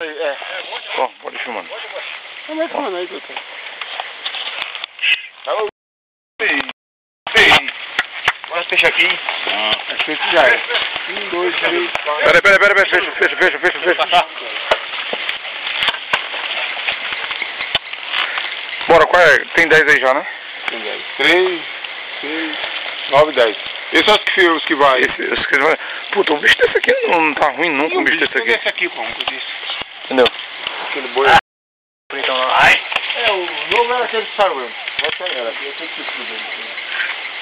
É. Ó, pode ir filmando. Não vai filmando aí, doutor. Ei. Olha esse peixe aqui. Esse peixe já é. 1, 2, 3, 4. Pera. Fecha. Bora, qual é? Tem 10 aí já, né? Tem 10. 3, 6, 9, 10. Esses são os que vai. Puta, o bicho desse aqui não tá ruim nunca, um bicho desse aqui. Esse aqui, como eu disse. Entendeu? Aquele boi. Então lá. É, o novo era aquele que saiu mesmo. Era. Eu tenho que estudar.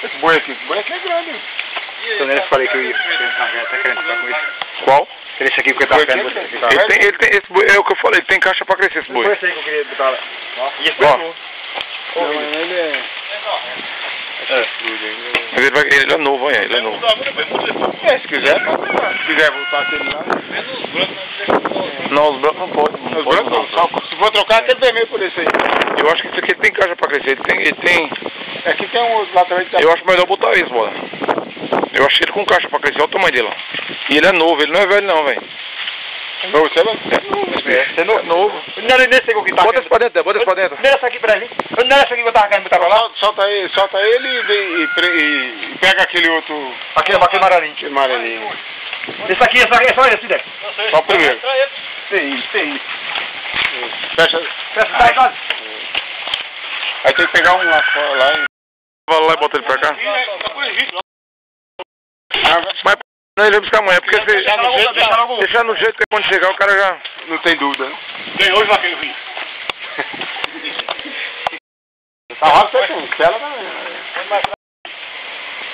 Esse boi aqui é grande. Quando eu falei que eu ia, tá querendo ficar com isso. Qual? Esse aqui que eu tava querendo botar. Ele tem, esse boi, é o que eu falei, ele tem caixa pra crescer esse boi. Foi esse aí que eu queria botar lá. E esse Ó. boi Não, ele é... Mas ele é novo, olha, ele é novo. Se quiser, pode. Se quiser voltar aquele lá. Não, os brancos não podem. Os brancos não. Só, se for trocar, aquele vermelho por esse aí. Eu acho que esse aqui tem caixa pra crescer, ele tem... Aqui tem um outro lá também. Eu acho melhor botar esse, bora. Eu achei ele com caixa pra crescer, olha o tamanho dele, ó. E ele é novo, ele não é velho não, velho. Não, você é novo. É novo. Não era nesse aí que eu tava Bota esse pra dentro, bota esse pra dentro. Não era essa aqui pra mim. Não era essa aqui que eu tava querendo botar pra lá. Solta ele e pega aquele outro... Aquele amarelinho. Aquele amarelinho. Esse aqui é só esse, né? Só o primeiro. Tem. Fecha. Aí tem que pegar um lá fora, lá e... Vai lá e bota ele pra cá. Mas não, ele vai buscar amanhã, porque se deixar no jeito que quando chegar o cara já... Não tem dúvida, né? Ganhou hoje naquele rio. Tá rápido, você tem. Ela também.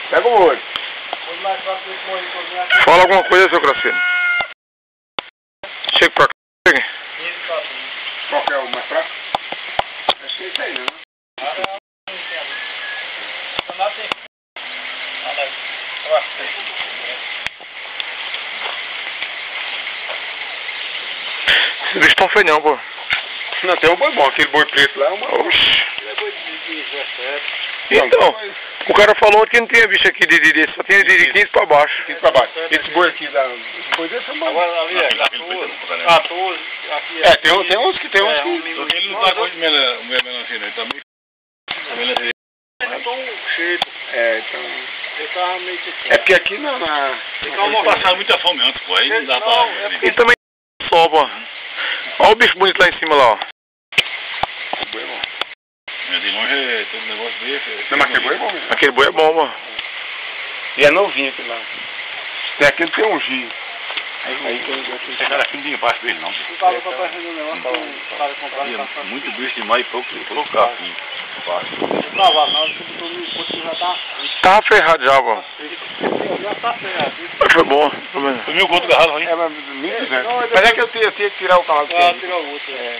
Pega o olho. Fala alguma coisa, seu Gracino. Chega pra cá. Chega. Qual que é o mais fraco? Acho que é esse aí, né? Esses bichos tão feios não, pô. Não, tem um boi bom. Aquele boi preto lá é uma... Oxi. Então, o cara falou que não tinha bicho aqui de só tinha de 15 pra baixo. 15 pra baixo. Esse boi aqui, esse boi desse é bom. Agora ali é 14. É, tem uns que tem uns que... Ele não tá com o melancia, não. Ele tá meio... É, então... Ele tava meio que... É porque aqui na... Ele passava muita fome antes, pô. Aí não dá pra... E também só, pô. Olha o bicho bonito lá em cima, lá, ó. Esse boi é bom. Mas de longe, todo negócio desse... Não, mas aquele boi é bom mesmo. Aquele boi é bom, pô. E é novinho aquele lá. Tem aquele que tem um giro. Aí tem... Esse cara aqui não tinha parte dele, não. Não tava fazendo um negócio, o cara comprar Muito bicho demais e pouco capim. Não tava, não, você botou no posto já tá... Tava ferrado já, pô. Já tá ferrado. Mas foi bom. Foi 1.000 conto garralo, hein? É, mas 1.200. Mas é que eu tinha que tirar o cavalo. Ah, tirar o outro. É,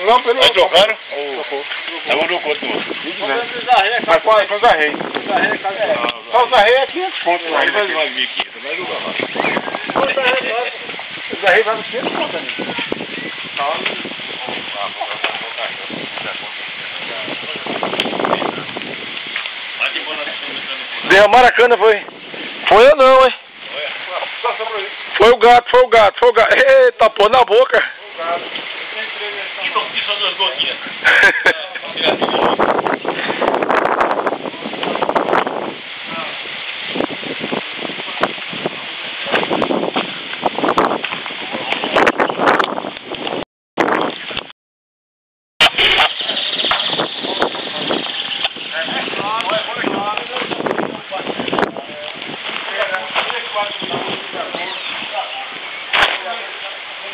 não pelo... Aí trocaram? Trocou. Eu dou conta do outro. 1.200. Mas qual é o Zarrei? Só o Zarrei é 500 pontos. Aí vai 1.500, mas eu garralo. O Zarrei vai 500 pontos ali. Derramaram a cana, foi? Foi eu não, hein? Foi o gato. Eita, pô, na boca. E só 2 gotinhas.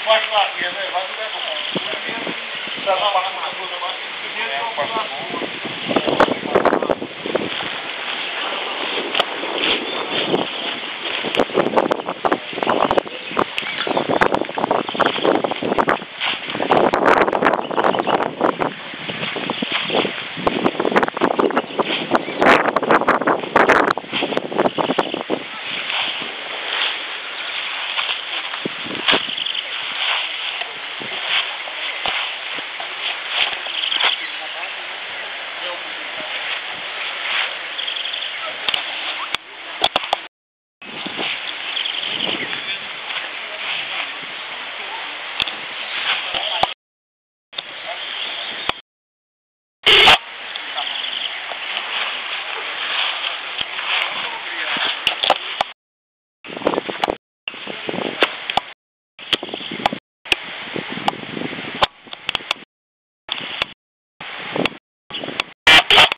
Vai